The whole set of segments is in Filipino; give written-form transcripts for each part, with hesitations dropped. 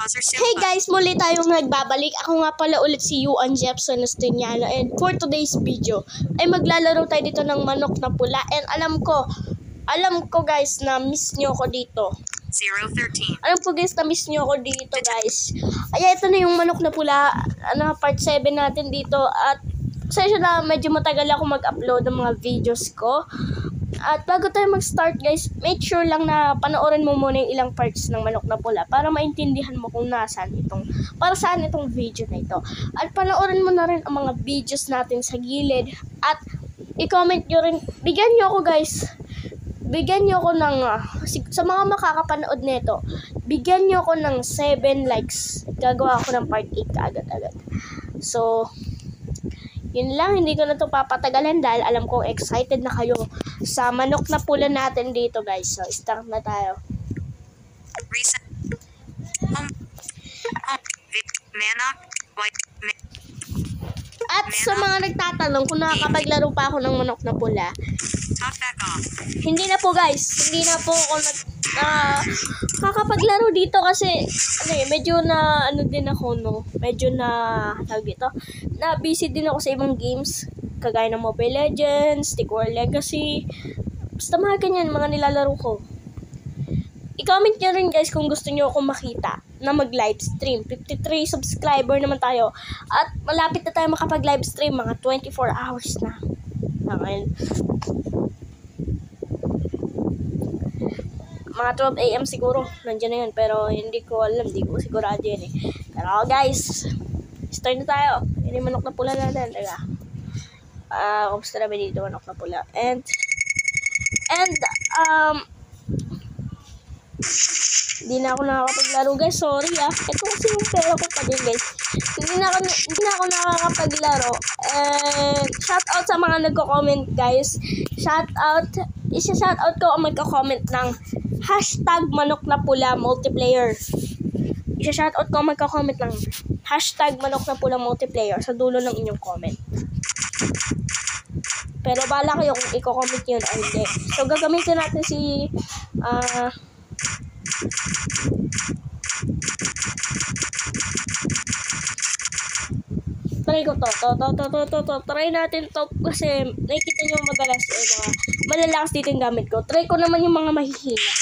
Hey guys, muli tayong nagbabalik. Ako nga pala ulit si Yuan Jepson Esteniano, and for today's video ay maglalaro tayo dito ng manok na pula. And alam ko guys na miss nyo ako dito. 013. Alam ko guys na miss nyo ako dito guys. Ay, ito na yung manok na pula, part 7 natin dito. At pasensya na medyo matagal ako mag-upload ng mga videos ko. At bago tayo mag-start guys, make sure lang na panoorin mo muna yung ilang parts ng manok na pula para maintindihan mo kung para saan itong video na ito. At panoorin mo na rin ang mga videos natin sa gilid. At i-comment nyo rin, bigyan nyo ako ng, sa mga makakapanood nito, bigyan nyo ako ng 7 likes. Gagawa ako ng part 8 agad-agad. So, yun lang, hindi ko na ito papatagalan dahil alam kong excited na kayo sa manok na pula natin dito guys. So, start na tayo. Reset. At sa mga nagtatanong kung nakakapaglaro pa ako ng manok na pula, hindi na po guys. Hindi na po ako nakakapaglaro dito kasi medyo na din ako medyo na tawag dito. Na busy din ako sa ibang games kagaya ng Mobile Legends, Stick War Legacy. Basta mga ganyan mga nilalaro ko. I-comment nyo rin guys kung gusto nyo akong makita na mag-live stream. 53 subscriber naman tayo. At malapit na tayo makapag-live stream. Mga 24 hours na. Ngayon. Mga 12 AM siguro. Nandiyan na yun. Pero hindi ko alam. Hindi ko sigurado yun eh. Pero guys, start na tayo. Yun yung manok na pula natin. Teka. Kumusta namin dito manok na pula. And hindi na ako nakakapaglaro guys, sorry ito kasi yung pera ko pa din guys, hindi na ako nakakapaglaro. And shout out sa mga nagko-comment guys, shout out ko ang magko-comment ng hashtag manok na pula multiplayer. Shout out ko ang magko-comment ng hashtag manok na pula multiplayer sa dulo ng inyong comment. Pero bala kayo kung i-comment yun or hindi. So gagamitin natin si try ko to. Try natin to kasi nakikita nyo madalas malalakas dito yung gamit ko. Try ko naman yung mga mahihina.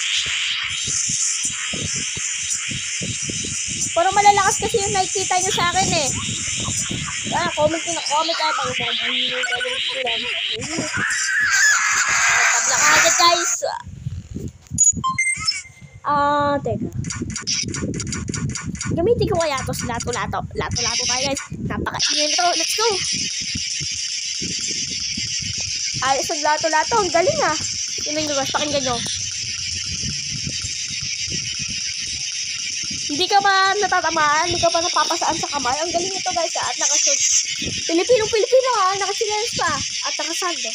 Pero malalakas kasi yung nakikita nyo sa akin eh. Comment tayo pang mahihina. Tabla ka agad guys. Teka. Gamitin ko kaya ito sa lato-lato. Lato-lato tayo guys. Napaka-ingay nito. Let's go! Ayos ang lato-lato. Ang galing Yun yung guys. Pakinggan nyo. Hindi ka pa natatamaan. Hindi ka pa napapasaan sa kamay. Ang galing nito guys At nakashoot. Pilipino Nakasilens pa. At nakasando.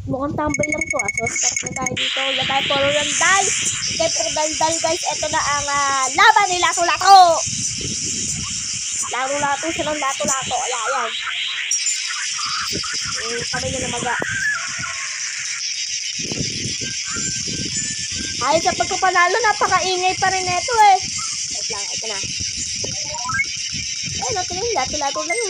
Mukhang tambay lang to So start na tayo dito. Wala tayo puro randal. Kaya puro daldal guys. Ito na ang laban ni Lato-Lato. Lato-Lato siya ng Lato-Lato. Ayan. Kamay niya na maga. Ay, sa pagkapanalo, napakaingay pa rin ito Wait lang, ito na. Lato-Lato lang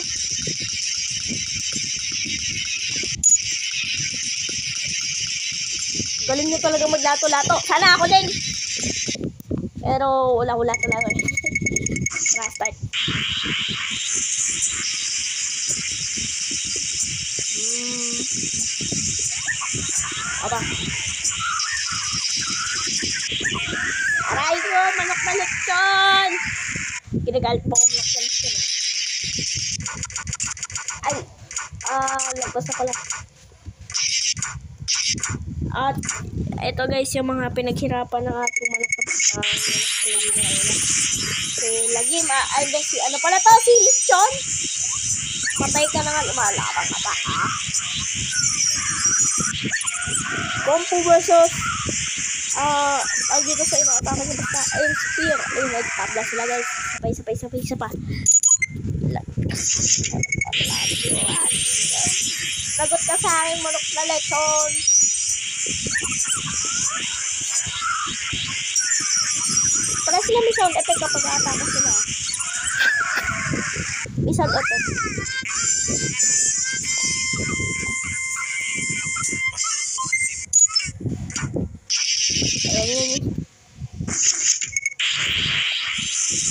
Galing nyo talaga maglato-lato. Sana ako din. Pero wala ko lato-lato. Tara, start. Aba. Aray ko, manok na lechon. Ginagalit po ako manok na lechon Ay. Lagpas na pala. At ito guys yung mga pinaghirapan ng ating manok na lagi si ano pala to si lechon. Patay ka na nga, lumalabang ka pa Kompo versus dito sa ibang atake niya basta ayun spear. Ayun nagtabla sila guys. Sabay pa. Lagot ka sa aking manok na lechon. Para sila may sound effect kapag atake sila. May sound effect. Ayan.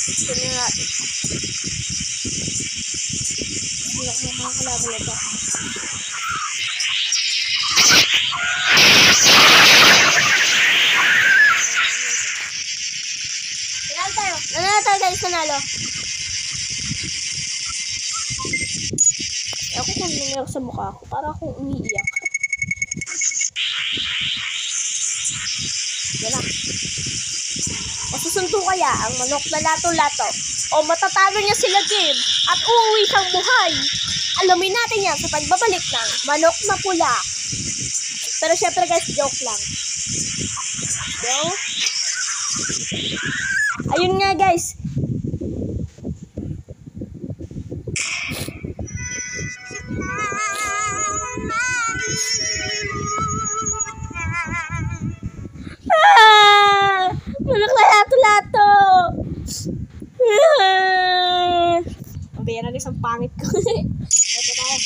Ito na natin. Hindi ako makakalaban na ito. Nanalo tayo guys, nanalo. Ako kung nangyari sa mukha ko, para akong umiiyak. Yan na. Masusunto kaya ang manok na lato-lato o matatalo niya sila game at uuwi siyang buhay. Alamin natin yan sa pagbabalik ng manok na pula. Pero syempre guys, joke lang. So, ayun nga guys. Manok na lato-lato. Ang bera guys, ang pangit ko. Ito tayo.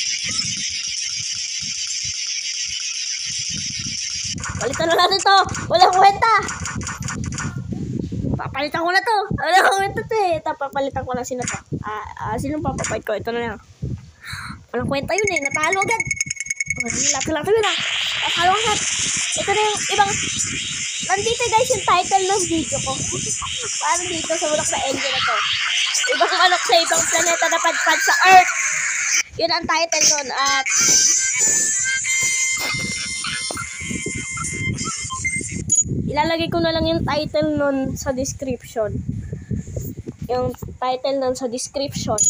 Palitan na natin to. Walang kwenta. Papalitan ko na to. Walang kwenta to eh. Papalitan ko na sino to. Sinong papapait ko? Ito na lang. Walang kwenta yun eh. Natalo agad. Lato-lato yun ah. Natalo agad. Ito na yung ibang... Nandito guys yung title ng video ko. Parang dito sa Manok na Angel na to. Ibang manok sa ibang planeta na padpad sa Earth. Yun ang title nun. At ilalagay ko na lang yung title nun sa description. Yung title nun sa description.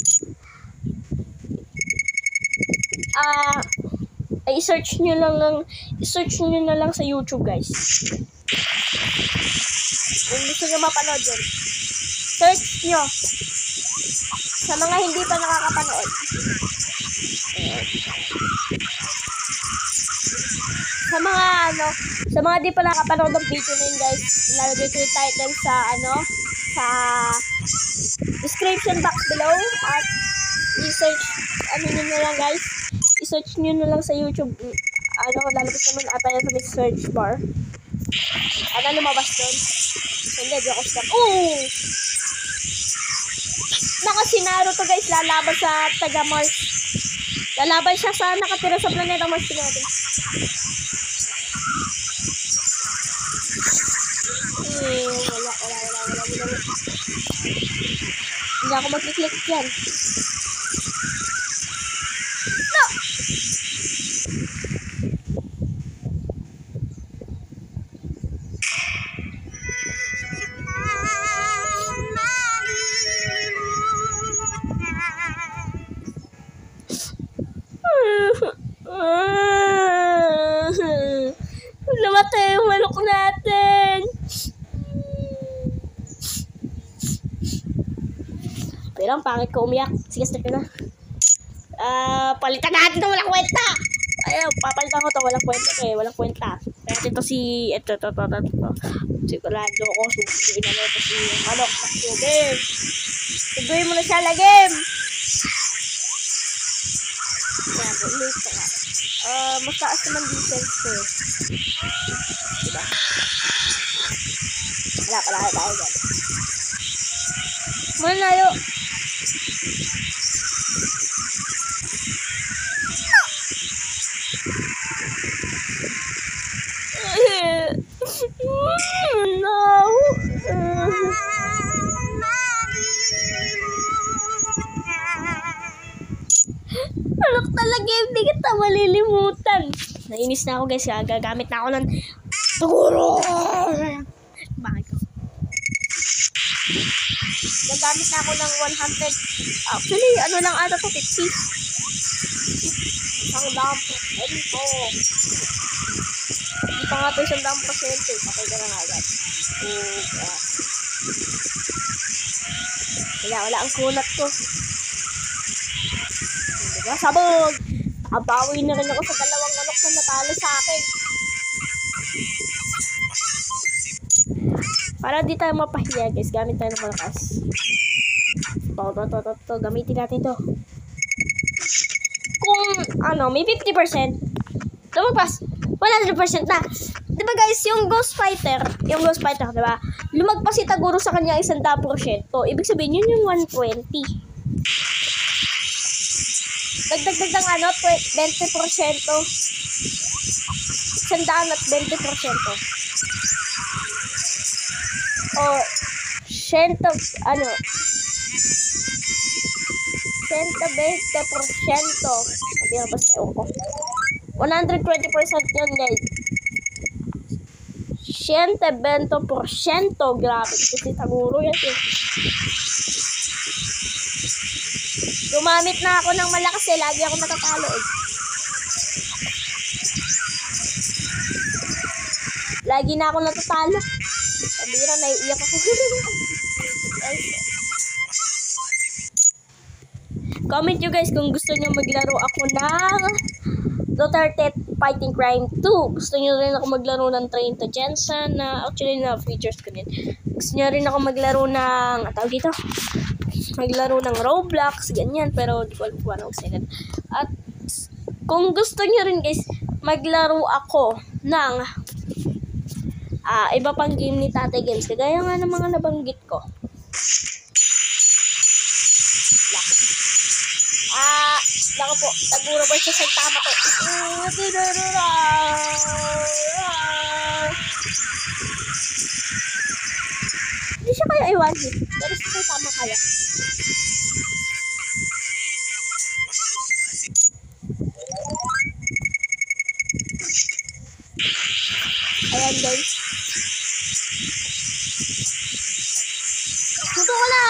I-search nyo na lang sa YouTube guys. Kung gusto nyo mapanood yun, search nyo. Sa mga hindi pa nakakapanood. Sa mga di pa nakapanood ng video na yun guys, ilalagay ko yung title sa description box below. At i-search, nyo na lang guys. I-search nyo na lang sa YouTube. Lalabas naman ata yan sa may search bar. Lumabas doon. Hindi, di ako stop. Naka si Naruto guys, lalaban sa taga Mars. Lalaban siya sa nakatira sa planeta Mars. Tingnan natin. Wala. Hindi ako mag-click yan. No! Namatay yung manok natin. Pero ang pangit ko umiyak. Sige, start ka na. Palitan natin ito, walang kwenta. Ayaw, papalitan ko ito, walang kwenta eh, walang kwenta. Kaya ito si, ito. Sigurado ko, susunduin na ito si manok na game. Sunduin mo na siya, lagim. Yan, ulit ka nga. Mas taas naman defense ko eh. Diba? Wala tayo dyan. Muna nayo. No. Manok talaga, hindi kita malilimutan. Nainis na ako guys, gagamit na ako ng siguro. Bakit ko? Gagamit na ako ng 100. Actually, lang ata to, 50. Isang daang porsyento. Hindi pa nga ito isang daang porsyento. Patay ka na nga agad. Wala ang kunat ko. Diba? Sabog! Nakabawi na rin ako sa dalawang manok na natalo sa akin. Para di tayo mapahiya guys, gamit tayo ng malakas. To. Gamitin natin to. Kung may 50%, lumagpas 100% na. Diba guys, yung Ghost Fighter, diba? Lumagpas si Taguro sa kanya 100%. Ibig sabihin, yun yung 120. Dagdag ng 20%. 120%. O, 120%. Hindi na basta ewan ko. 120% yun guys. 120%. Grabe. Kasi Taguro yan. Gumamit na ako ng malakas lagi ako natatalo Lagi na ako natatalo. Sabira, naiiyak ako. Comment nyo guys kung gusto nyo maglaro ako ng Duterte Fighting Crime 2. Gusto nyo rin ako maglaro ng Train to Jensen na actually na features ko din. Gusto nyo rin ako maglaro ng maglaro ng Roblox, ganyan, pero di ko alam kung anong second. At kung gusto nyo rin guys, maglaro ako ng iba pang game ni Tate Games, kagaya nga ng mga nabanggit ko. Lako po, Taguro ba siya sa tama to? Hindi siya kaya i-one hit, pero siya tama kaya. Ayan guys. Tuto ko na!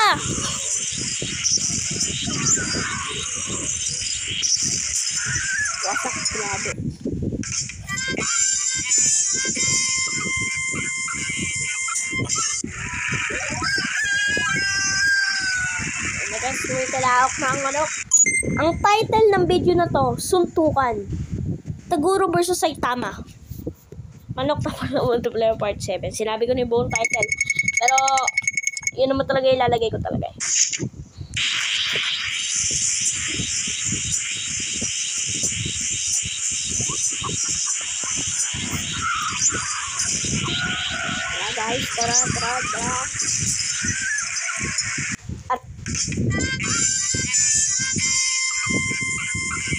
Wasak, grabe. Nag-asway kalawak na ang manok. Ang title ng video na to, Suntukan. Taguro versus Saitama. Manok na pala multiplayer part 7. Sinabi ko na yung buong title. Pero, yun naman talaga ilalagay ko talaga. Guys, tara. At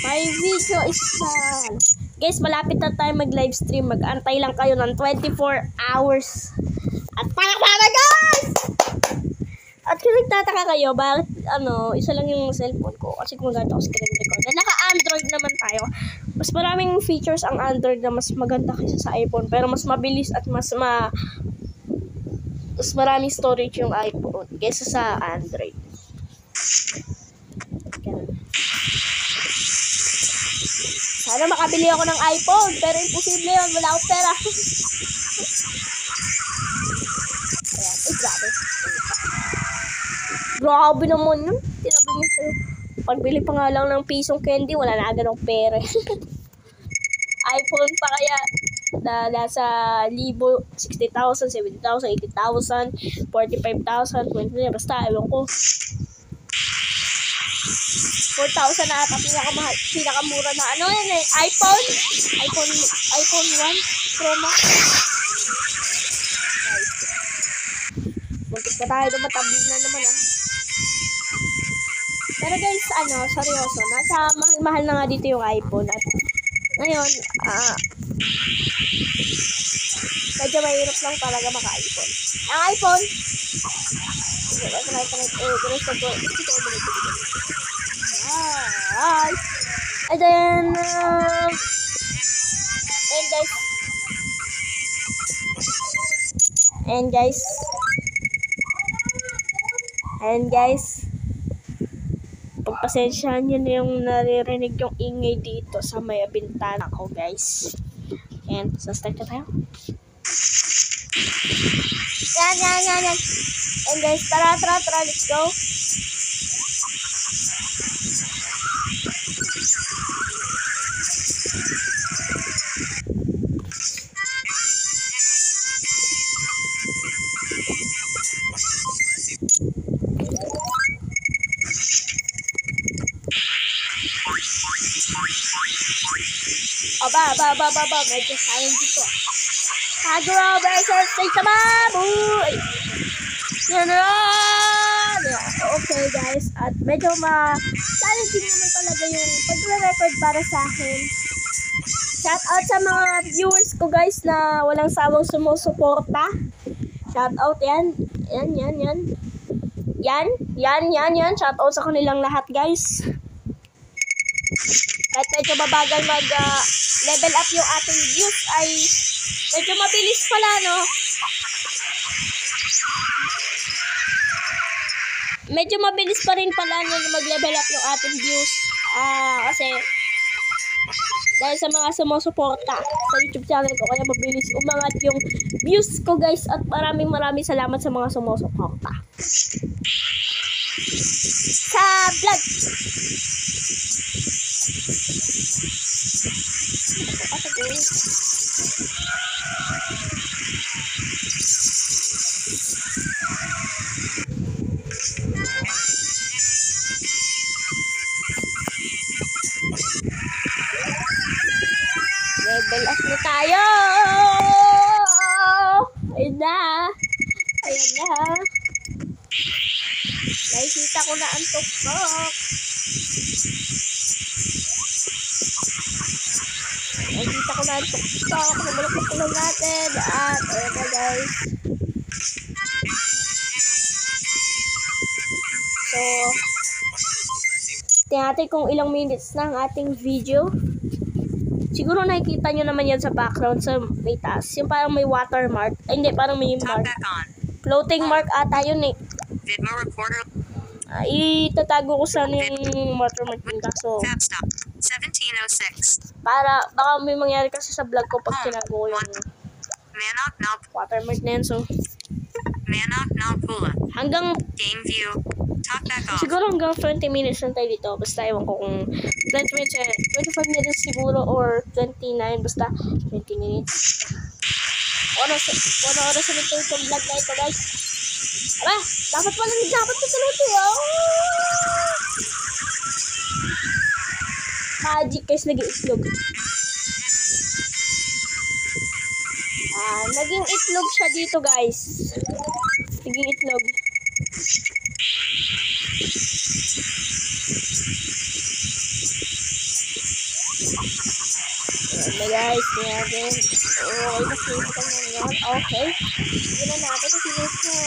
may video isa. Guys, malapit na tayo mag-live stream. Mag-antay lang kayo ng 24 hours. At para guys! At kung nagtataka kayo, bakit isa lang yung cellphone ko kasi gumagana ako screen record. Na naka-Android naman tayo. Mas maraming features ang Android na mas maganda kaysa sa iPhone, pero mas mabilis at mas maraming storage yung iPhone kaysa sa Android. Sana makabili ako ng iPhone, pero imposible yun, wala akong pera. Ayan, grabe. Grabe naman yun. Tinabi niya sa'yo. Pagbili pa nga lang ng pisong candy, wala na agad ng pera. iPhone pa kaya na nasa 1,000, 60,000, 70,000, 80,000, 45,000, 20,000, basta ewan ko. 4,000 na ata pinakamura na iPhone 1 Pro Max. Muntik pa tayo matabli na naman Pero guys, seryoso, nasa mahal na nga dito yung iPhone at ngayon, medyo mahirap lang talaga maka-iPhone. Ang iPhone, and guys, pagpasensyahan nyo na yung naririnig yung ingay dito sa may bintana ko guys. And so start na tayo. Yan. And guys, tara, let's go. Aba, medyo sayang dito. Kagura versus Tita Baboy! Yan. Okay guys, at medyo challenging naman talaga yung pagre-record para sa akin. Shout out sa mga viewers ko guys na walang sawang sumusuporta. Shout out yan. Yan. Shout out sa kanilang lahat guys. Kahit medyo mabagal level up yung ating views ay medyo mabilis pala, no? Medyo mabilis pa rin pala na mag-level up yung ating views. Kasi dahil sa mga sumusuporta sa YouTube channel ko, kaya mabilis umangat yung views ko guys. At maraming salamat sa mga sumusuporta sa vlog. Level up na tayo. Ayan na. Nakikita ko na ang tuktok. Nabalak na natin. At ayan na guys. So, tingnan natin kung ilang minutes na ang ating video. Siguro nakikita nyo naman yan sa background sa may taas. Yung parang may watermark. Ay hindi, parang may mark. Floating mark ata yun eh. Vidmo recorder. Itatago ko sana yung watermark yun. Kaso, Tab stop. 1706. para baka may mangyari kasi sa vlog ko pag tinago ko yung Manok now. watermark na yan. So, Manok now pula. hanggang Game view. Talk back off. siguro hanggang 20 minutes lang tayo dito. Basta ewan ko kung 20 minutes, 25 minutes siguro or 29. Basta 20 minutes. Oras ulit itong vlog na ito guys. Aba, dapat pa saluti oh. Magic guys, nag-iitlog. Naging itlog siya dito guys. Naging itlog. Ayan guys, tingnan. Okay. Tingnan natin kung sino siya.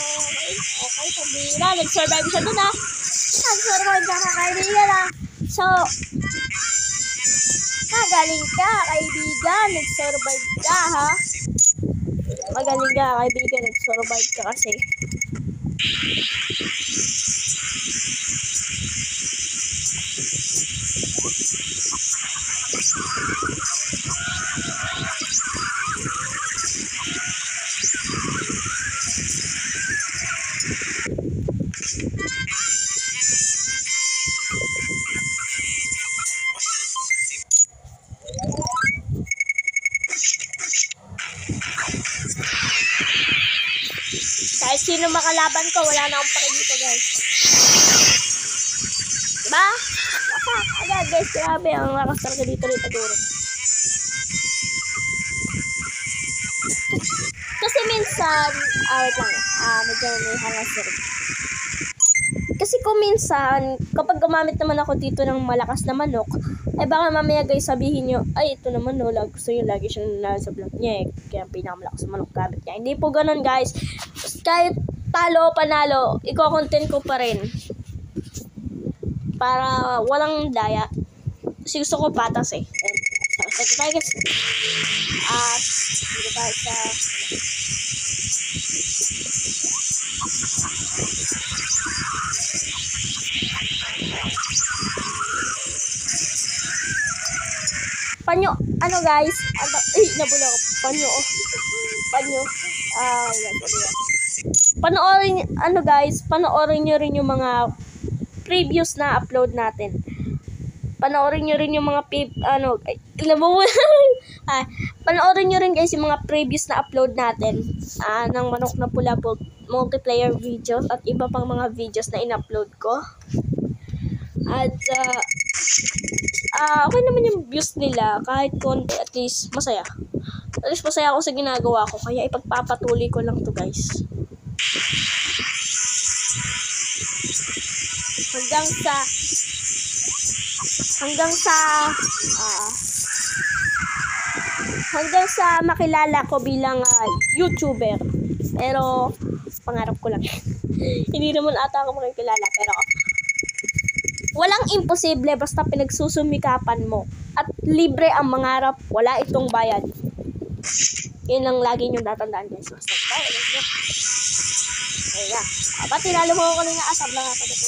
Okay, sabira. Nag-survive siya dun Nag-survive ka kaibigan So, magaling ka kaibigan. Nag-survive ka ha. Magaling ka kaibigan. Nag-survive ka kasi. Kahit sino makalaban ko, wala na akong pake dito guys. Diba? Agad guys, grabe. Ang lakas talaga dito rin taguro. Kasi minsan, wait lang. Medyo may hangas rin. Kasi kung minsan, kapag gumamit naman ako dito ng malakas na manok, ay baka mamaya guys sabihin nyo, ay ito naman no, gusto nyo lagi siya nasa vlog niya eh. Kaya pinakamalakas na manok gamit niya. Hindi po ganun guys. Kahit talo o panalo, i-content ko pa rin. Para walang daya. Kasi gusto ko patas eh. Ito tayo guys. At dito tayo sa panyo, ano guys, nabula ko, panyo, panoorin, panoorin nyo rin yung mga previous na upload natin. Panoorin nyo rin yung mga, panoorin nyo rin guys yung mga previous na upload natin, ng manok na pula po, multiplayer videos at iba pang mga videos na in-upload ko. At okay naman yung views nila kahit konti, at least masaya. At least masaya ako sa ginagawa ko, kaya ipagpapatuloy ko lang to guys. Hanggang sa makilala ko bilang YouTuber. Pero pangarap ko lang. Hindi naman ata ako makikilala, pero walang imposible basta pinagsusumikapan mo. At libre ang mangarap, wala itong bayad. Yun lang lagi nyo tatandaan guys. Basta tayo. Ayan. Ba't tinalo mo ko kanina? Asab lang ako dito.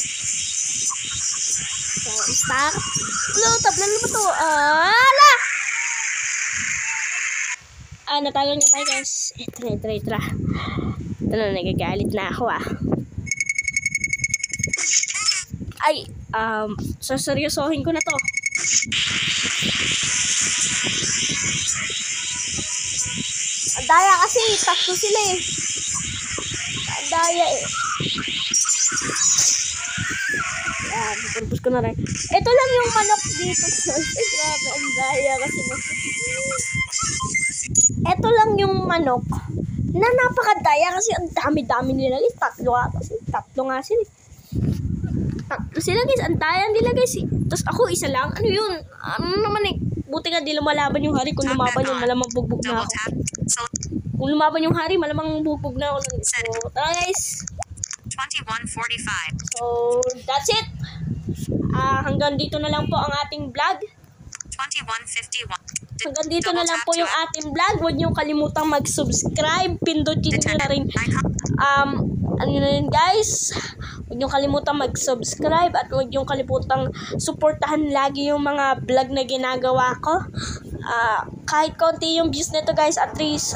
So, start. Tablan mo to. Ala! Natagal niya tayo guys. Tra. Ito na, nagagalit na ako Ay, saseryosohin ko na to. Ang daya kasi, tatlo sila eh. Ang daya eh. Purpose ko na rin. Ito lang yung manok dito. Grabe, ang daya kasi. Ito lang yung manok na napakadaya kasi ang dami-dami nila guys. Tatlo nga sila. Tatlo sila guys. Ang daya nila guys. Tapos ako isa lang. Ano yun? Ano naman eh. Buti nga di lumalaban yung hari. Kung lumaban yung malamang bugbog na ako. Kung lumaban yung hari, malamang bugbog na ako. So, tara guys. 21:45. So, that's it. Hanggang dito na lang po ang ating vlog. 21:51. Hanggang dito na lang po yung ating vlog. Huwag niyong kalimutang mag-subscribe. Pindutin niyo na rin. Ano na rin guys. Huwag niyong kalimutang mag-subscribe. At huwag niyong kalimutang suportahan lagi yung mga vlog na ginagawa ko. Kahit konti yung views nito guys. At least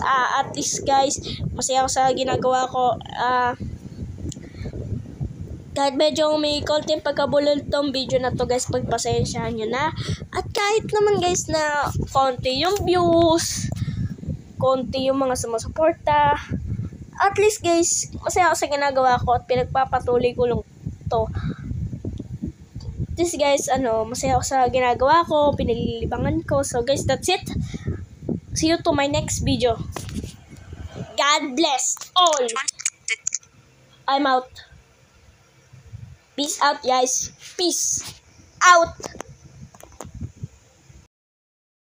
guys. Masaya ako sa ginagawa ko. Kahit medyo may konting pagkabulol tong video na to guys, pagpasensyahan nyo na. At kahit naman guys na konti yung views, konti yung mga sumusuporta, at least guys, masaya ako sa ginagawa ko at pinagpapatuloy ko lang to. This guys, masaya ako sa ginagawa ko, pinaglilibangan ko. So guys, that's it. See you to my next video. God bless all. I'm out. Peace out, guys. Peace out.